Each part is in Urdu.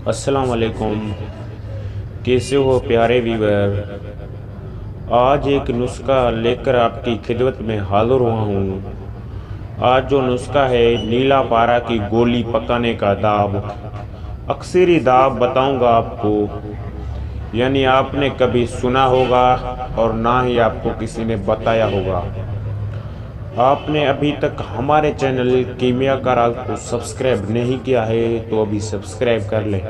السلام علیکم، کیسے ہو پیارے ویور؟ آج ایک نسخہ لے کر آپ کی خدمت میں حاضر ہوا ہوں۔ آج جو نسخہ ہے نیلا پارا کی گولی پکانے کا داو، اکثری داو بتاؤں گا آپ کو، یعنی آپ نے کبھی سنا ہوگا اور نہ ہی آپ کو کسی نے بتایا ہوگا۔ آپ نے ابھی تک ہمارے چینل کیمیا کا راز کو سبسکرائب نہیں کیا ہے تو ابھی سبسکرائب کر لیں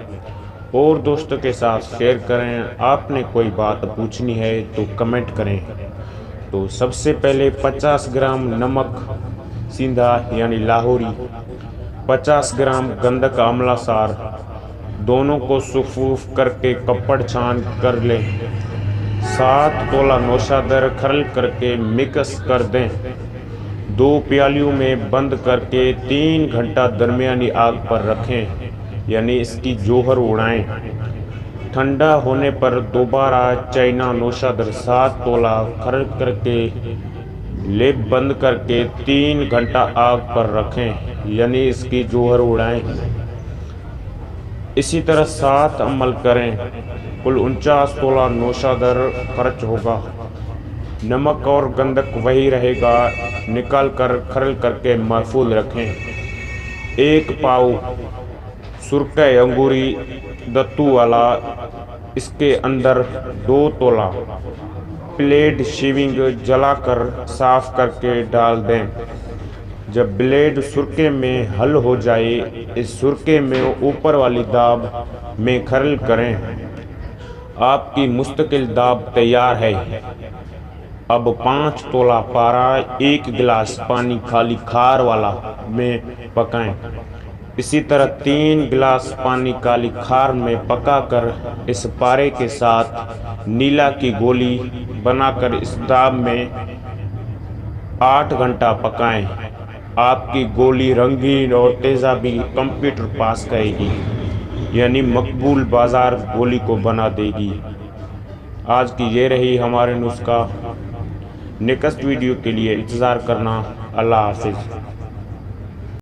اور دوستوں کے ساتھ شیئر کریں۔ آپ نے کوئی بات پوچھنی ہے تو کمنٹ کریں۔ تو سب سے پہلے 50 گرام نمک سیندھا یعنی لاہوری، 50 گرام گندک آملہ سار، دونوں کو صفوف کر کے کپڑ چھان کر لیں۔ 7 تولہ نوشادر کھرل کر کے مکس کر دیں۔ 2 پیالیوں میں بند کر کے 3 گھنٹہ درمیانی آگ پر رکھیں، یعنی اس کی جوہر اڑائیں۔ ٹھنڈا ہونے پر دوبارہ چائنا نوشادر 7 تولہ کھرل کر کے لیپ بند کر کے 3 گھنٹہ آگ پر رکھیں، یعنی اس کی جوہر اڑائیں۔ اسی طرح 7 عمل کریں، کل 49 تولہ نوشادر خرچ ہوگا۔ نمک اور گندک وہی رہے گا، نکال کر کھرل کر کے محفوظ رکھیں۔ 1 پاؤ سرکہ انگوری دتو والا، اس کے اندر 2 تولہ بلیڈ شیونگ جلا کر صاف کر کے ڈال دیں۔ جب بلیڈ سرکے میں حل ہو جائے، اس سرکے میں اوپر والی داب میں کھرل کریں۔ آپ کی مستقل داب تیار ہے۔ اب 5 تولہ پارا 1 گلاس پانی خالی کھار والا میں پکائیں۔ اسی طرح 3 گلاس پانی کالی کھار میں پکا کر اس پارے کے ساتھ نیلا کی گولی بنا کر اس داب میں 8 گھنٹہ پکائیں۔ آپ کی گولی رنگین اور تیزابی کمپیوٹر پاس کرے گی، یعنی مقبول بازار گولی کو بنا دے گی۔ آج کی یہ رہی ہمارے نسخہ۔ نیکسٹ ویڈیو کے لیے انتظار کرنا۔ اللہ حافظ۔